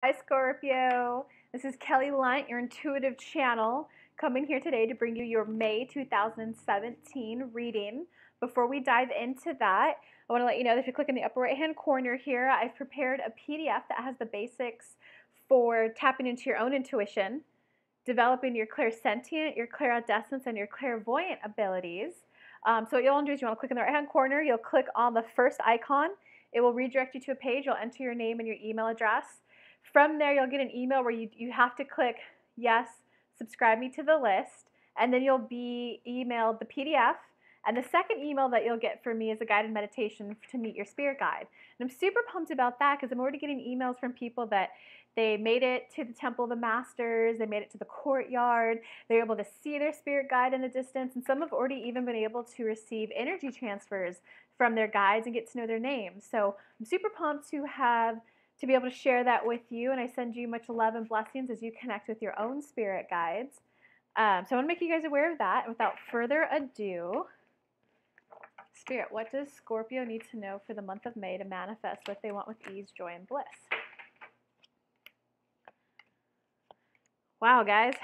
Hi Scorpio, this is Kelly Lunt, your intuitive channel, coming here today to bring you your May 2017 reading. Before we dive into that, I want to let you know that if you click in the upper right hand corner here, I've prepared a PDF that has the basics for tapping into your own intuition, developing your clairsentient, your clairaudescence, and your clairvoyant abilities. So what you'll want to do is you want to click in the right hand corner, you'll click on the first icon, it will redirect you to a page, you'll enter your name and your email address. From there, you'll get an email where you have to click yes, subscribe me to the list, and then you'll be emailed the PDF. And the second email that you'll get from me is a guided meditation to meet your spirit guide. And I'm super pumped about that because I'm already getting emails from people that they made it to the Temple of the Masters, they made it to the courtyard, they're able to see their spirit guide in the distance, and some have already even been able to receive energy transfers from their guides and get to know their names. So I'm super pumped to be able to share that with you, and I send you much love and blessings as you connect with your own spirit guides. So I want to make you guys aware of that. And without further ado, Spirit, what does Scorpio need to know for the month of May to manifest what they want with ease, joy, and bliss? Wow, guys,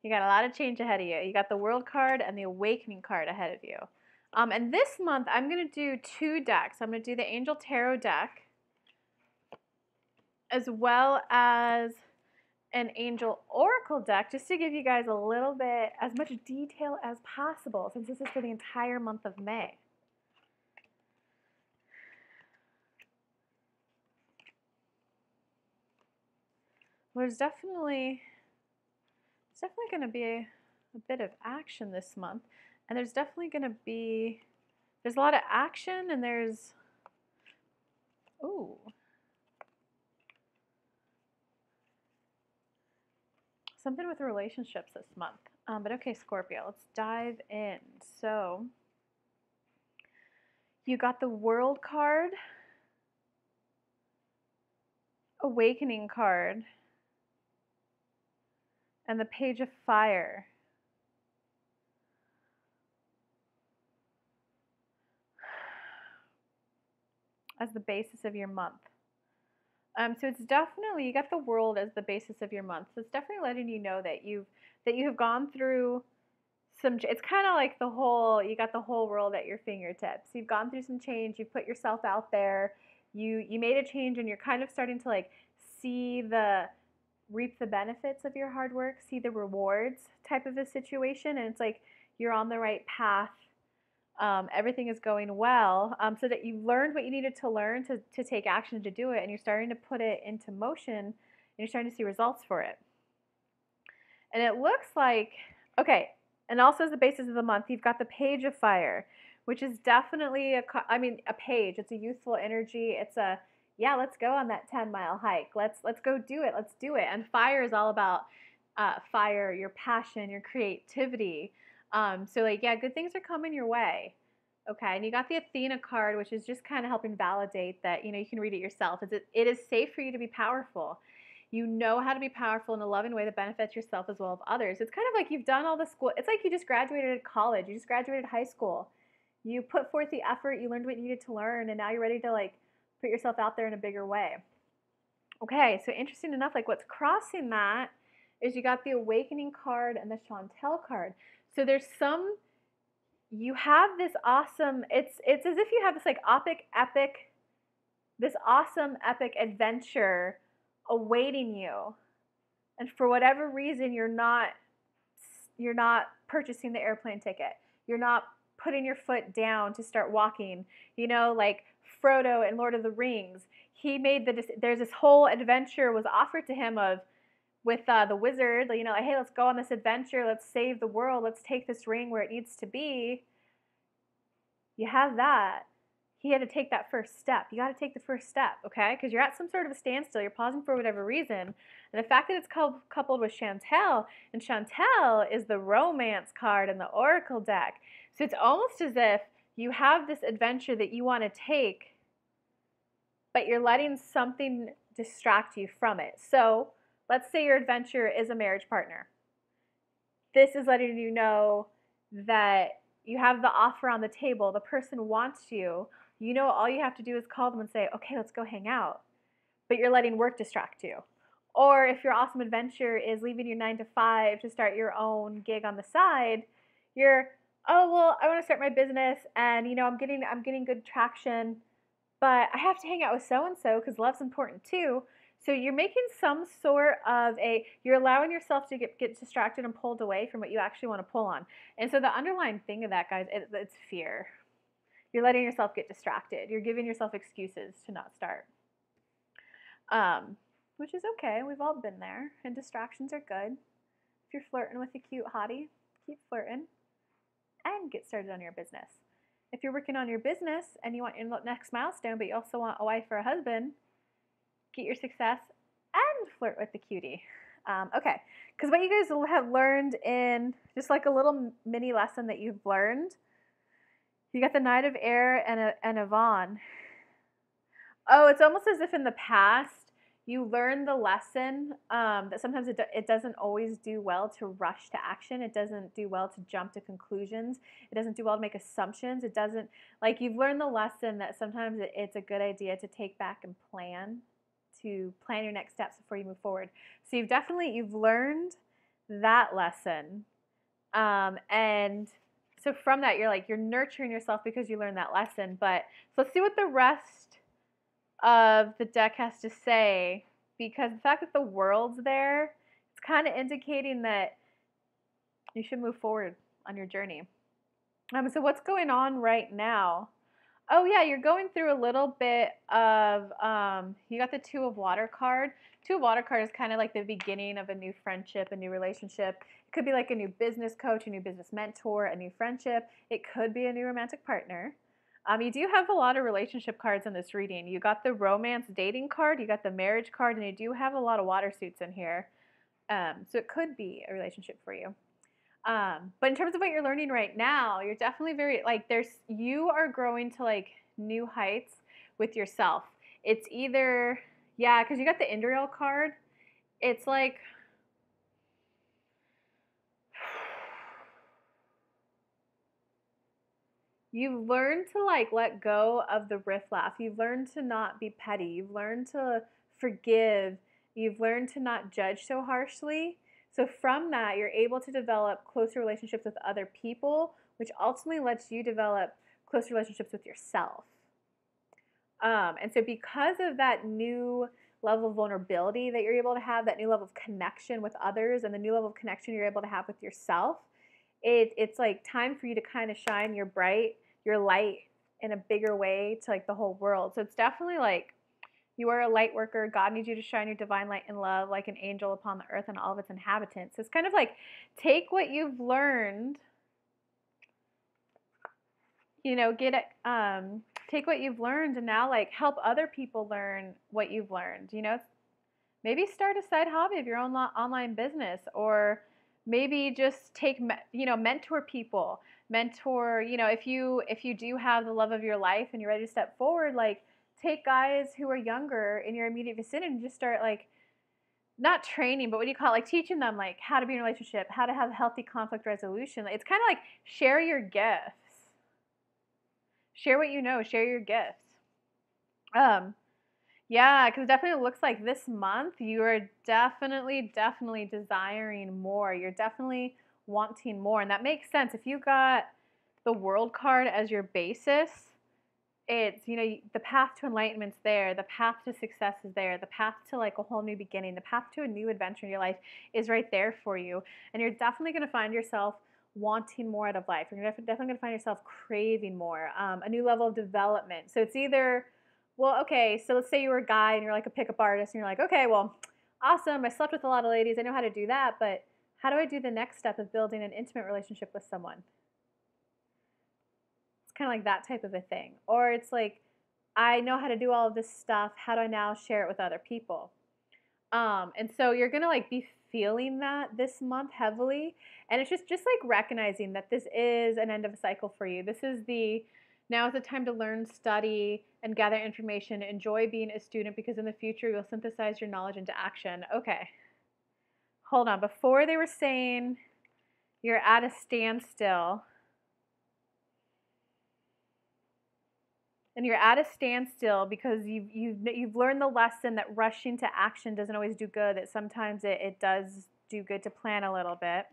you got a lot of change ahead of you. You got the World card and the Awakening card ahead of you. And this month, I'm going to do two decks. I'm going to do the Angel Tarot deck as well as an Angel Oracle deck, just to give you guys a little bit, as much detail as possible, since this is for the entire month of May. There's definitely going to be a bit of action this month, and there's definitely going to be, there's a lot of action, and there's, ooh, something with relationships this month. But okay, Scorpio, let's dive in. So you got the World card, Awakening card, and the Page of Fire. As the basis of your month. So it's definitely, you got the World as the basis of your month. So it's definitely letting you know that you have gone through some, it's kind of like you got the whole world at your fingertips. You've gone through some change, you've put yourself out there, you made a change, and you're kind of starting to like reap the benefits of your hard work, see the rewards type of a situation, and it's like you're on the right path. Everything is going well, so that you've learned what you needed to learn to take action to do it, and you're starting to put it into motion, and you're starting to see results for it. And it looks like, okay, and also as the basis of the month, you've got the Page of Fire, which is definitely a page. It's a youthful energy. It's a, yeah, let's go on that 10-mile hike. Let's go do it. Let's do it. And fire is all about fire, your passion, your creativity. So like, yeah, good things are coming your way. Okay, and you got the Athena card, which is just kind of helping validate that, you can read it yourself. It is safe for you to be powerful. You know how to be powerful in a loving way that benefits yourself as well as others. It's kind of like you've done all the school. It's like you just graduated college. You just graduated high school. You put forth the effort. You learned what you needed to learn, and now you're ready to like put yourself out there in a bigger way. Okay, so interesting enough, like what's crossing that is you got the Awakening card and the Chantel card. So there's you have this awesome, it's as if you have this like this awesome epic adventure awaiting you. And for whatever reason, you're not purchasing the airplane ticket. You're not putting your foot down to start walking. Like Frodo in Lord of the Rings, there's this whole adventure was offered to him with the wizard, like, hey, let's go on this adventure, let's save the world, let's take this ring where it needs to be. You have that. He had to take that first step. You got to take the first step, okay? Because you're at some sort of a standstill. You're pausing for whatever reason. And the fact that it's coupled with Chantel, and Chantel is the romance card in the Oracle deck. So it's almost as if you have this adventure that you want to take, but you're letting something distract you from it. So let's say your adventure is a marriage partner. This is letting you know that you have the offer on the table. The person wants you. All you have to do is call them and say, okay, let's go hang out. but you're letting work distract you. Or if your awesome adventure is leaving your 9 to 5 to start your own gig on the side, you're, oh well, I want to start my business, and I'm getting good traction, but I have to hang out with so and so because love's important too. So you're making some sort of you're allowing yourself to get distracted and pulled away from what you actually want to pull on. And so the underlying thing of that, guys, it's fear. You're letting yourself get distracted. You're giving yourself excuses to not start. Which is okay. We've all been there, and distractions are good. If you're flirting with a cute hottie, keep flirting and get started on your business. If you're working on your business and you want your next milestone, but you also want a wife or a husband, get your success and flirt with the cutie. Okay, because what you guys will have learned in just like a little mini lesson that you've learned, you got the Knight of Air and a Vaughn. Oh, it's almost as if in the past you learned the lesson that sometimes it doesn't always do well to rush to action. It doesn't do well to jump to conclusions. It doesn't do well to make assumptions. It doesn't, like, you've learned the lesson that sometimes it's a good idea to take back and plan your next steps before you move forward. So you've learned that lesson. And so from that, you're nurturing yourself because you learned that lesson. But so let's see what the rest of the deck has to say, because the fact that the world's there, it's kind of indicating that you should move forward on your journey. So what's going on right now? Oh yeah, you're going through a little bit of, you got the Two of Water card. Two of Water card is kind of like the beginning of a new friendship, a new relationship. It could be like a new business coach, a new business mentor, a new friendship. It could be a new romantic partner. You do have a lot of relationship cards in this reading. You got the romance dating card, you got the marriage card, and you do have a lot of water suits in here. So it could be a relationship for you. But in terms of what you're learning right now, you're definitely you are growing to like new heights with yourself. It's either, yeah, because you got the Indriel card. It's like, you've learned to like let go of the riffraff. You've learned to not be petty. You've learned to forgive. You've learned to not judge so harshly. So from that, you're able to develop closer relationships with other people, which ultimately lets you develop closer relationships with yourself. And so because of that new level of vulnerability that you're able to have, that new level of connection with others, and the new level of connection you're able to have with yourself, it's like time for you to kind of shine your light in a bigger way to like the whole world. So it's definitely like you are a light worker. God needs you to shine your divine light and love like an angel upon the earth and all of its inhabitants. So it's kind of like take what you've learned, take what you've learned and now like help other people learn what you've learned. Maybe start a side hobby of your own online business, or maybe just mentor people. If you do have the love of your life and you're ready to step forward, like take guys who are younger in your immediate vicinity and just start like not training, but what do you call it? Like teaching them like how to be in a relationship, how to have healthy conflict resolution. It's kind of like share your gifts. Share what you know, share your gifts. Yeah, because it definitely looks like this month you are definitely desiring more. You're definitely wanting more. And that makes sense. If you got the World card as your basis, it's, the path to enlightenment's there. The path to success is there. The path to like a whole new beginning. The path to a new adventure in your life is right there for you. And you're definitely going to find yourself wanting more out of life. You're definitely going to find yourself craving more, a new level of development. So it's either, well, okay, so let's say you were a guy and you're like a pickup artist and you're like, okay, well, awesome, I slept with a lot of ladies, I know how to do that, but how do I do the next step of building an intimate relationship with someone? It's kind of like that type of a thing. Or it's like, I know how to do all of this stuff, how do I now share it with other people? And so you're going to like be feeling that this month heavily. And it's just like recognizing that this is an end of a cycle for you. Now is the time to learn, study, and gather information. Enjoy being a student because in the future you'll synthesize your knowledge into action. Okay. Hold on. Before they were saying you're at a standstill. And you're at a standstill because you've learned the lesson that rushing to action doesn't always do good, that sometimes it does do good to plan a little bit.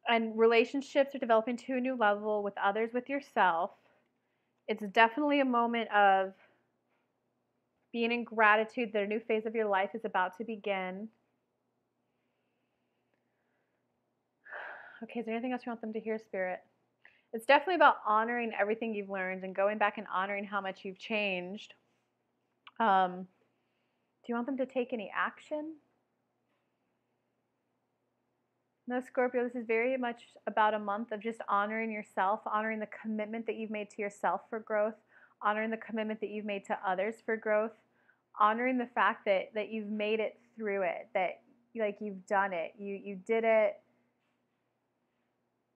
And relationships are developing to a new level with others, with yourself. It's definitely a moment of being in gratitude that a new phase of your life is about to begin. Okay, is there anything else you want them to hear, Spirit? It's definitely about honoring everything you've learned and going back and honoring how much you've changed. Do you want them to take any action? No, Scorpio, this is very much about a month of just honoring yourself, honoring the commitment that you've made to yourself for growth, honoring the commitment that you've made to others for growth, honoring the fact that you've made it through it, that like you've done it. You did it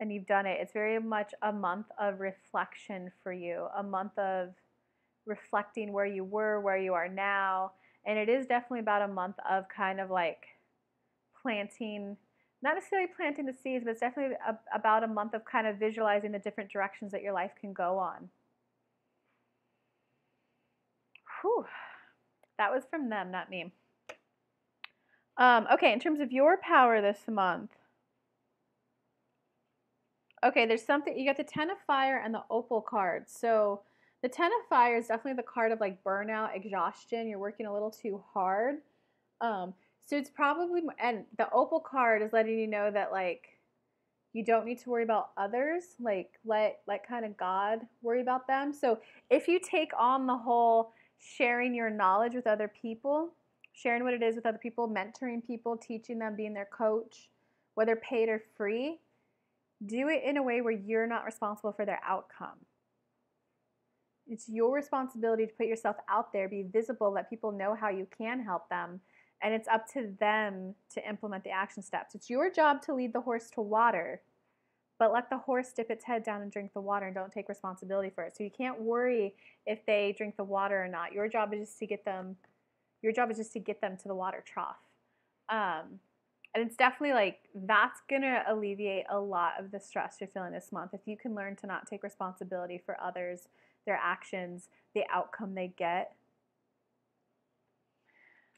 and you've done it. It's very much a month of reflection for you, a month of reflecting where you were, where you are now. And it is definitely about a month of kind of like planting, not necessarily planting the seeds, but it's definitely about a month of kind of visualizing the different directions that your life can go on. Whew. That was from them, not me. Okay, in terms of your power this month. Okay, there's something, you got the Ten of Fire and the Opal card. So the Ten of Fire is definitely the card of like burnout, exhaustion. You're working a little too hard. So it's probably, and the Opal card is letting you know that like you don't need to worry about others. Like let kind of God worry about them. So if you take on the whole sharing your knowledge with other people, sharing what it is with other people, mentoring people, teaching them, being their coach, whether paid or free, do it in a way where you're not responsible for their outcome. It's your responsibility to put yourself out there, be visible, let people know how you can help them, and it's up to them to implement the action steps. It's your job to lead the horse to water, but let the horse dip its head down and drink the water and don't take responsibility for it. So you can't worry if they drink the water or not. Your job is just to get them to the water trough. And it's definitely like that's going to alleviate a lot of the stress you're feeling this month. If you can learn to not take responsibility for others, their actions, the outcome they get.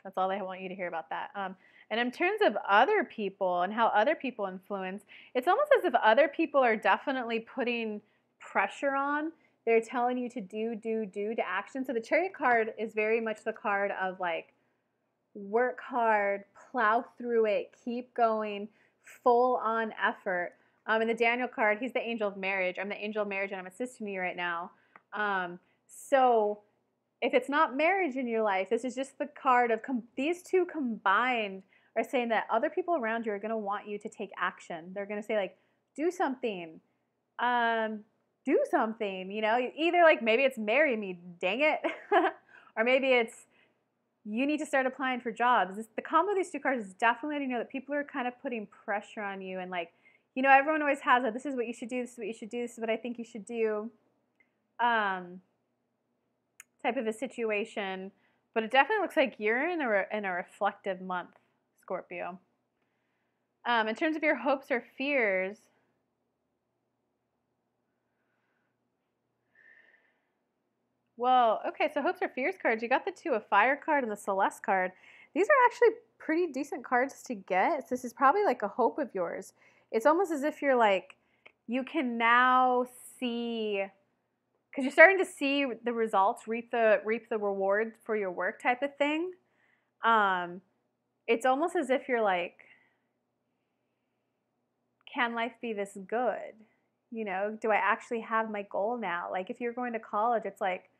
That's all I want you to hear about that. And in terms of other people and how other people influence, it's almost as if other people are definitely putting pressure on. They're telling you to do to action. So the Chariot card is very much the card of like, work hard, plow through it, keep going, full on effort. And the Daniel card, he's the angel of marriage. I'm the angel of marriage and I'm assisting you right now. So if it's not marriage in your life, this is just the card of these two combined are saying that other people around you are going to want you to take action. They're going to say like, do something, you know, either like maybe it's marry me, dang it, or maybe it's you need to start applying for jobs. The combo of these two cards is definitely letting you know that people are kind of putting pressure on you and like, you know, everyone always has a this is what you should do, this is what you should do, this is what I think you should do type of a situation. But it definitely looks like you're in a reflective month, Scorpio. In terms of your hopes or fears, well, okay, so hopes or fears cards, you got the Two of Fire card and the Celeste card. These are actually pretty decent cards to get. So this is probably like a hope of yours. It's almost as if you're like, you can now see, because you're starting to see the results, reap the reward for your work type of thing. It's almost as if you're like, can life be this good? You know, do I actually have my goal now? Like if you're going to college, it's like,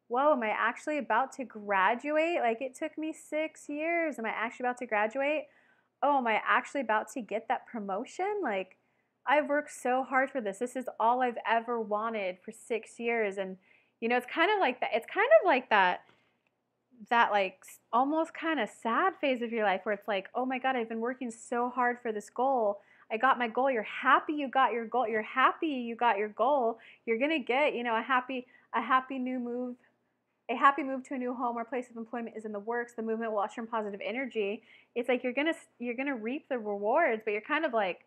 whoa, am I actually about to graduate? Like it took me 6 years. Am I actually about to graduate? Oh, am I actually about to get that promotion? Like I've worked so hard for this. This is all I've ever wanted for 6 years. And, you know, it's kind of like that. It's kind of like that like almost kind of sad phase of your life where it's like, oh my God, I've been working so hard for this goal. I got my goal. You're happy you got your goal. You're happy you got your goal. You're going to get, you know, a happy new move. A happy move to a new home or place of employment is in the works. The movement will usher in positive energy. It's like you're gonna reap the rewards, but you're kind of like,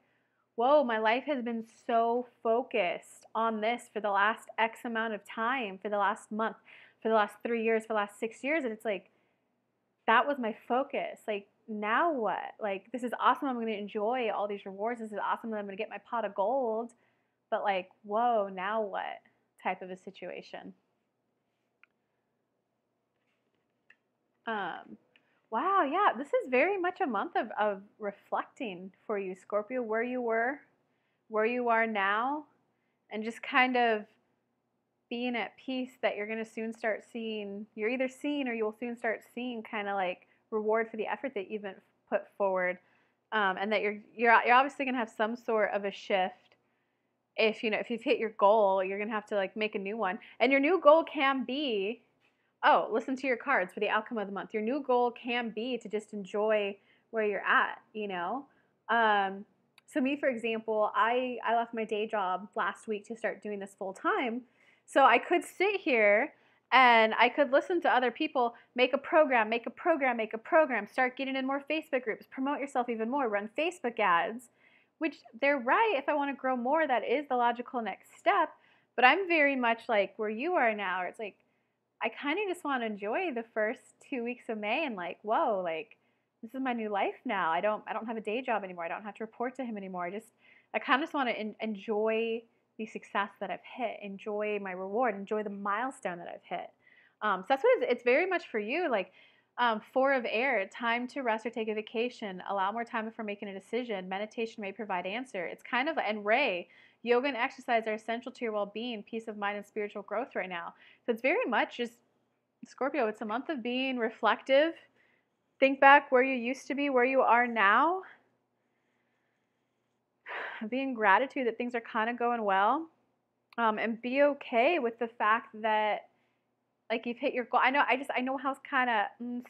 whoa, my life has been so focused on this for the last X amount of time, for the last month, for the last 3 years, for the last 6 years. And it's like, that was my focus. Like, now what? Like, this is awesome. I'm going to enjoy all these rewards. This is awesome that I'm going to get my pot of gold. But like, whoa, now what type of a situation? Wow, yeah, this is very much a month of reflecting for you, Scorpio, where you were, where you are now, and just kind of being at peace that you're going to soon start seeing, you're either seeing or you will soon start seeing kind of like reward for the effort that you've been put forward. And that you're obviously going to have some sort of a shift. If you've hit your goal, you're going to have to like make a new one. And your new goal can be, oh, listen to your cards for the outcome of the month. Your new goal can be to just enjoy where you're at, So me, for example, I left my day job last week to start doing this full time. So I could sit here and I could listen to other people make a program, start getting in more Facebook groups, promote yourself even more, run Facebook ads, which they're right. If I want to grow more, that is the logical next step. But I'm very much like where you are now. It's like, I kind of just want to enjoy the first 2 weeks of May and like, whoa, like this is my new life now. I don't have a day job anymore. I don't have to report to him anymore. I kind of just want to enjoy the success that I've hit, enjoy my reward, enjoy the milestone that I've hit. So that's what it's very much for you. Like 4 of air, time to rest or take a vacation. Allow more time before making a decision. Meditation may provide answer. It's kind of, and Ray, yoga and exercise are essential to your well-being, peace of mind, and spiritual growth right now. So it's very much just, Scorpio, it's a month of being reflective. Think back where you used to be, where you are now. Be in gratitude that things are kind of going well. And be okay with the fact that like you've hit your goal. I know how it's kind of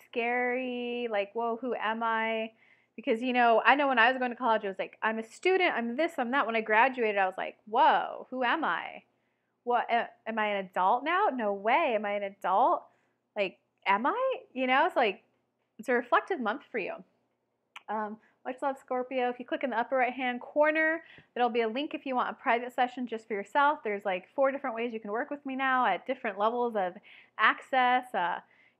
scary. Like, whoa, who am I? Because, I know when I was going to college, I was like, I'm a student, I'm this, I'm that. When I graduated, I was like, whoa, who am I? What, am I an adult now? No way. Am I an adult? Like, am I? It's like, it's a reflective month for you. Much love, Scorpio. If you click in the upper right-hand corner, there'll be a link if you want a private session just for yourself. There's like 4 different ways you can work with me now at different levels of access.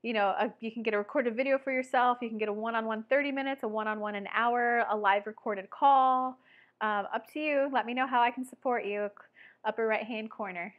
You can get a recorded video for yourself. You can get a one-on-one 30 minutes, a one-on-one an hour, a live recorded call. Up to you. Let me know how I can support you. Upper right-hand corner.